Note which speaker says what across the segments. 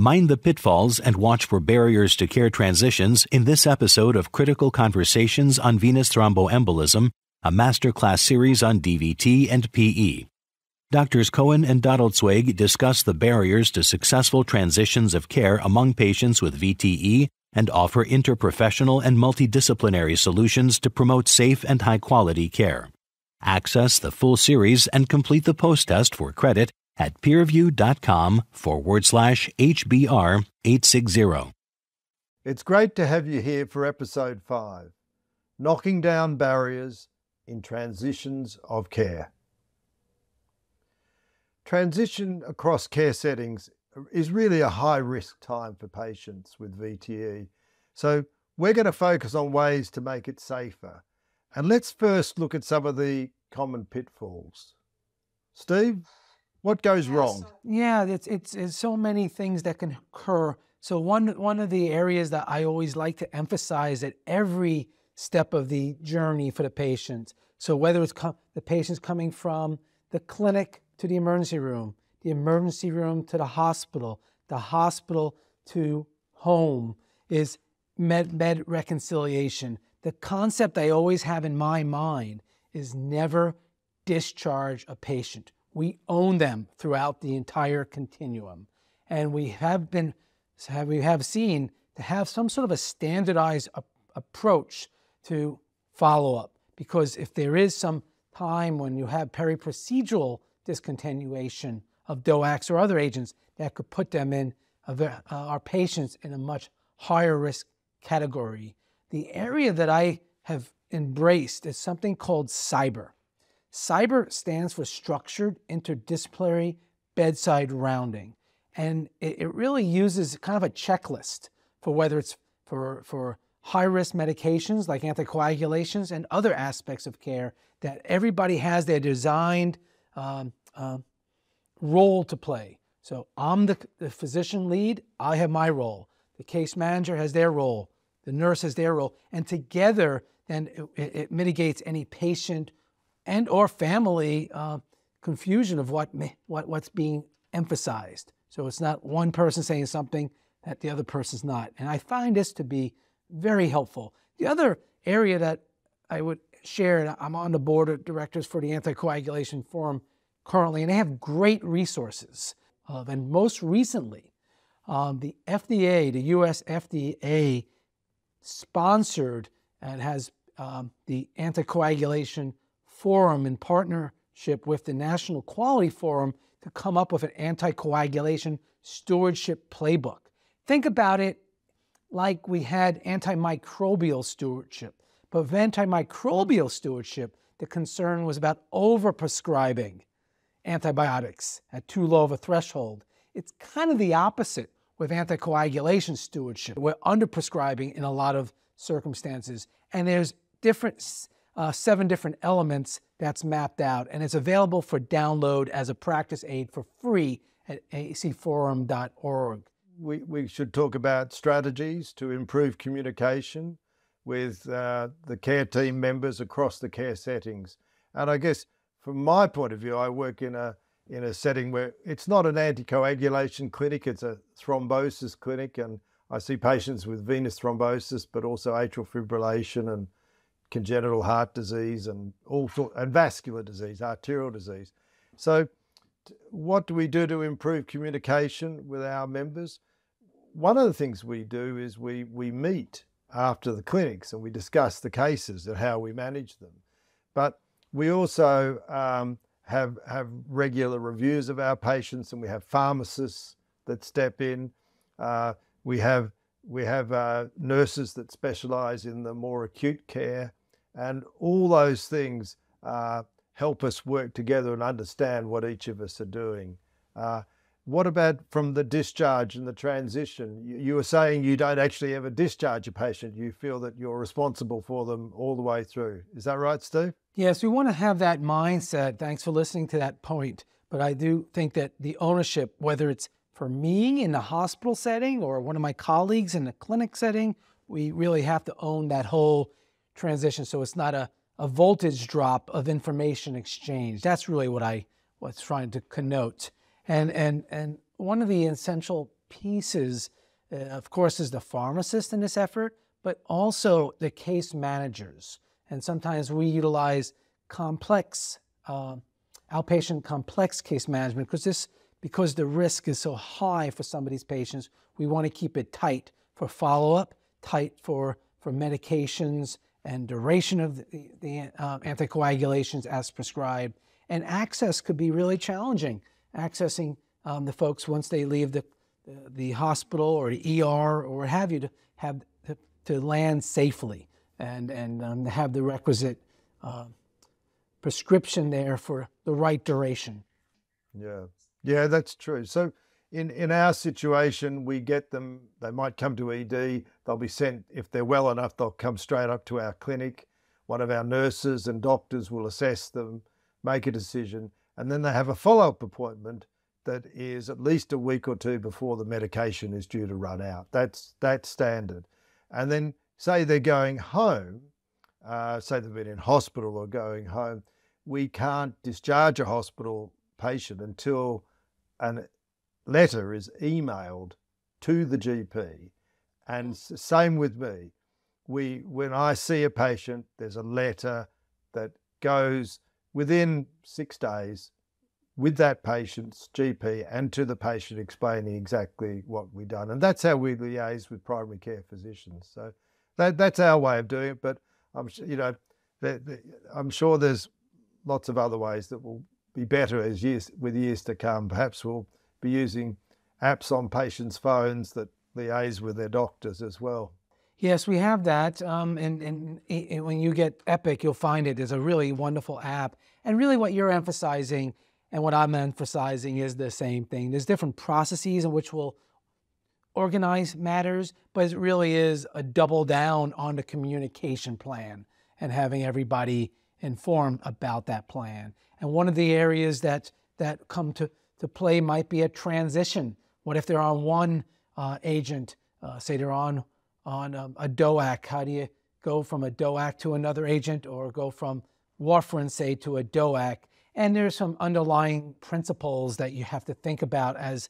Speaker 1: Mind the pitfalls and watch for barriers to care transitions in this episode of Critical Conversations on Venous Thromboembolism, a MasterClass series on DVT and PE. Doctors Cohen and Doddleswig discuss the barriers to successful transitions of care among patients with VTE and offer interprofessional and multidisciplinary solutions to promote safe and high-quality care. Access the full series and complete the post-test for credit at peerview.com/HBR860.
Speaker 2: It's great to have you here for episode 5, Knocking Down Barriers in Transitions of Care. Transition across care settings is really a high-risk time for patients with VTE. So we're going to focus on ways to make it safer. And let's first look at some of the common pitfalls. Steve? What goes wrong?
Speaker 3: It's so many things that can occur. So one of the areas that I always like to emphasize at every step of the journey for the patient. So whether it's the patient's coming from the clinic to the emergency room to the hospital to home, is med reconciliation. The concept I always have in my mind is never discharge a patient. We own them throughout the entire continuum. And we have seen to have some sort of a standardized approach to follow-up. Because if there is some time when you have peri-procedural discontinuation of DOACs or other agents, that could put them in our patients in a much higher risk category. The area that I have embraced is something called CYBER. CYBER stands for Structured Interdisciplinary Bedside Rounding. And it really uses kind of a checklist for whether it's for high-risk medications like anticoagulations and other aspects of care that everybody has their designed role to play. So I'm the physician lead, I have my role. The case manager has their role. The nurse has their role. And together, then it mitigates any patient and or family confusion of what's being emphasized. So it's not one person saying something that the other person's not. And I find this to be very helpful. The other area that I would share, and I'm on the board of directors for the Anticoagulation Forum currently, and they have great resources. And most recently, the FDA, the US FDA, sponsored and has the Anticoagulation Forum in partnership with the National Quality Forum to come up with an anticoagulation stewardship playbook. Think about it like we had antimicrobial stewardship. But with antimicrobial stewardship, the concern was about overprescribing antibiotics at too low of a threshold. It's kind of the opposite with anticoagulation stewardship. We're underprescribing in a lot of circumstances, and there's 7 different elements that's mapped out, and it's available for download as a practice aid for free at acforum.org.
Speaker 2: We should talk about strategies to improve communication with the care team members across the care settings. And I guess from my point of view, I work in a setting where it's not an anticoagulation clinic, it's a thrombosis clinic, and I see patients with venous thrombosis, but also atrial fibrillation and congenital heart disease and and vascular disease, arterial disease. So what do we do to improve communication with our members? One of the things we do is we meet after the clinics and we discuss the cases and how we manage them. But we also have regular reviews of our patients, and we have pharmacists that step in. We have nurses that specialize in the more acute care, and all those things help us work together and understand what each of us are doing. What about from the discharge and the transition? You were saying you don't actually ever discharge a patient. You feel that you're responsible for them all the way through. Is that right, Steve?
Speaker 3: Yes, we want to have that mindset. Thanks for listening to that point. But I do think that the ownership, whether it's for me in the hospital setting or one of my colleagues in the clinic setting, we really have to own that whole transition. So it's not a a voltage drop of information exchange. That's really what I was trying to connote. And one of the essential pieces, of course, is the pharmacist in this effort, but also the case managers. And sometimes we utilize complex, outpatient complex case management because the risk is so high for some of these patients. We want to keep it tight for follow-up, tight for medications and duration of the anticoagulations as prescribed. And access could be really challenging, accessing the folks once they leave the hospital or the ER or what have you to land safely and have the requisite prescription there for the right duration.
Speaker 2: Yeah, that's true. So in our situation, we get them, they might come to ED, they'll be sent, if they're well enough, they'll come straight up to our clinic. One of our nurses and doctors will assess them, make a decision, and then they have a follow-up appointment that is at least a week or two before the medication is due to run out. That's standard. And then say they're going home, say they've been in hospital or going home, we can't discharge a hospital patient until a letter is emailed to the GP. And same with me. When I see a patient, there's a letter that goes within 6 days with that patient's GP and to the patient explaining exactly what we've done. And that's how we liaise with primary care physicians. So that's our way of doing it. But I'm sure there's lots of other ways that will be better as years to come. Perhaps we'll be using apps on patients' phones that liaise with their doctors as well.
Speaker 3: Yes, we have that. And when you get Epic, you'll find it. There's a really wonderful app. And really what you're emphasizing and what I'm emphasizing is the same thing. There's different processes in which we'll organize matters, but it really is a double down on the communication plan and having everybody informed about that plan. And one of the areas that come to play might be a transition. What if they're on one agent, say they're on a DOAC? How do you go from a DOAC to another agent or go from warfarin, say, to a DOAC? And there's some underlying principles that you have to think about as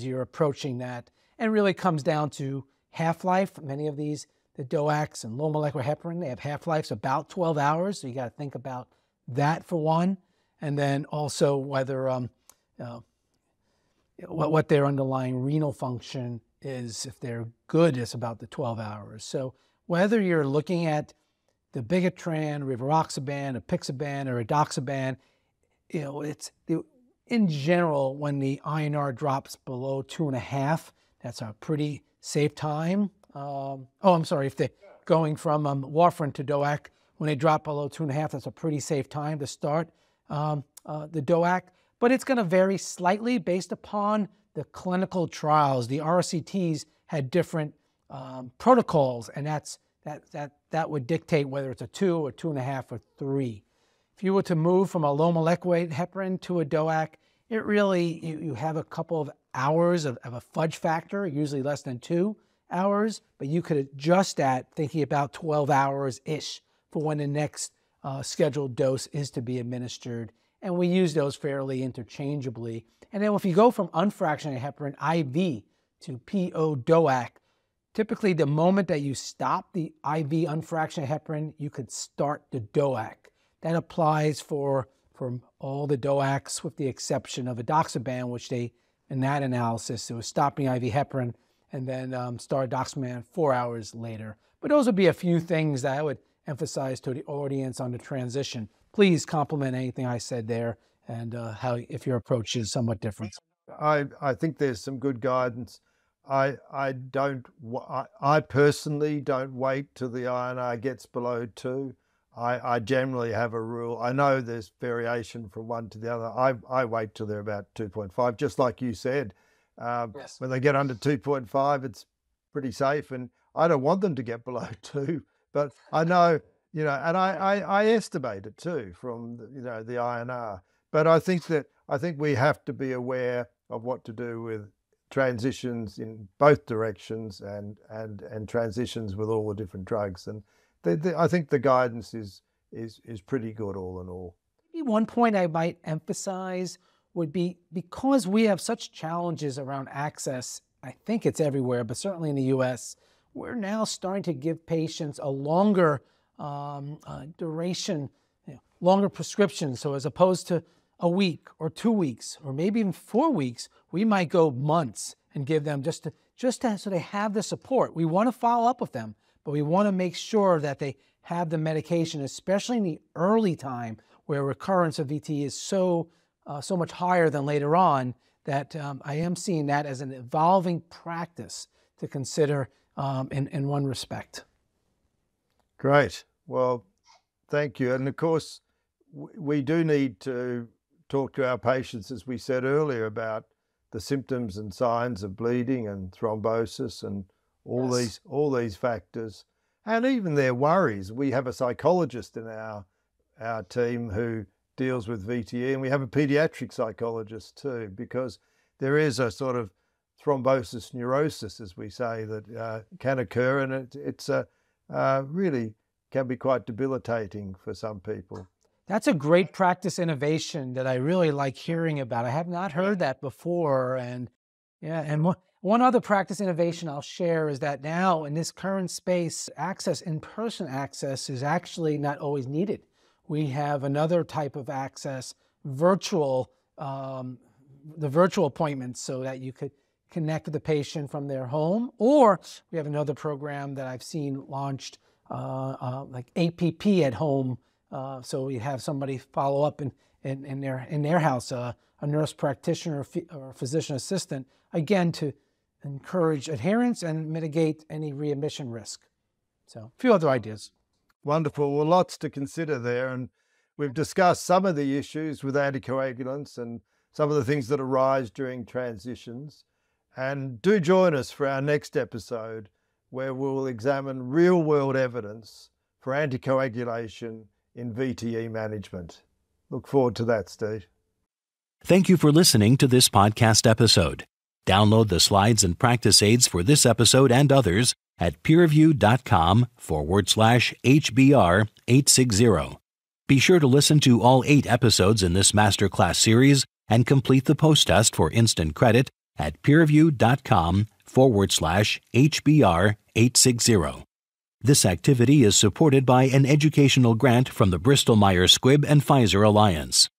Speaker 3: you're approaching that. And it really comes down to half-life. Many of these, the DOACs and low molecular heparin, they have half-lives about 12 hours. So you got to think about that for one. And then also whether what their underlying renal function is. If they're good, it's about the 12 hours. So whether you're looking at the Bigatran, rivaroxaban, apixaban, or edoxaban, it's in general, when the INR drops below 2.5, that's a pretty safe time. If they're going from warfarin to DOAC, when they drop below 2.5, that's a pretty safe time to start the DOAC. But it's going to vary slightly based upon the clinical trials. The RCTs had different protocols, and that would dictate whether it's a 2 or 2.5 or 3. If you were to move from a low molecular weight heparin to a DOAC, it really, you have a couple of hours of a fudge factor, usually less than 2 hours, but you could adjust that thinking about 12 hours-ish for when the next scheduled dose is to be administered. And we use those fairly interchangeably. And then if you go from unfractionated heparin IV to PO DOAC, typically the moment that you stop the IV unfractionated heparin, you could start the DOAC. That applies for all the DOACs with the exception of edoxaban, which they, in that analysis, it was stopping IV heparin and then start edoxaban 4 hours later. But those would be a few things that I would emphasize to the audience on the transition. Please compliment anything I said there and if your approach is somewhat different.
Speaker 2: I think there's some good guidance. I personally don't wait till the INR gets below 2. I generally have a rule. I know there's variation from one to the other. I wait till they're about 2.5, just like you said. Yes. When they get under 2.5, it's pretty safe, and I don't want them to get below 2. But I know, and I estimate it too from the INR. But I think we have to be aware of what to do with transitions in both directions and transitions with all the different drugs. And I think the guidance is is pretty good all in all.
Speaker 3: Maybe one point I might emphasize would be, because we have such challenges around access, I think it's everywhere, but certainly in the U.S., we're now starting to give patients a longer duration, longer prescription. So as opposed to a week or 2 weeks or maybe even 4 weeks, we might go months and give them just so they have the support. We want to follow up with them, but we want to make sure that they have the medication, especially in the early time where recurrence of VTE is so much higher than later on, that I am seeing that as an evolving practice to consider in one respect.
Speaker 2: Great. Well, thank you. And of course, we do need to talk to our patients, as we said earlier, about the symptoms and signs of bleeding and thrombosis and all these factors, and even their worries. We have a psychologist in our team who deals with VTE, and we have a pediatric psychologist too, because there is a sort of thrombosis neurosis, as we say, that can occur, and it's really can be quite debilitating for some people.
Speaker 3: That's a great practice innovation that I really like hearing about. I have not heard that before. And one other practice innovation I'll share is that now in this current space, in-person access is actually not always needed. We have another type of access, the virtual appointments, so that you could connect with the patient from their home. Or we have another program that I've seen launched, like APP at home. So we have somebody follow up in their house, a nurse practitioner or a physician assistant, again, to encourage adherence and mitigate any readmission risk. So a few other ideas.
Speaker 2: Wonderful. Well, lots to consider there. And we've discussed some of the issues with anticoagulants and some of the things that arise during transitions. And do join us for our next episode, where we'll examine real-world evidence for anticoagulation in VTE management. Look forward to that, Steve.
Speaker 1: Thank you for listening to this podcast episode. Download the slides and practice aids for this episode and others at peerreview.com/HBR860. Be sure to listen to all 8 episodes in this MasterClass series and complete the post-test for instant credit at peerreview.com/HBR860. This activity is supported by an educational grant from the Bristol Myers Squibb and Pfizer Alliance.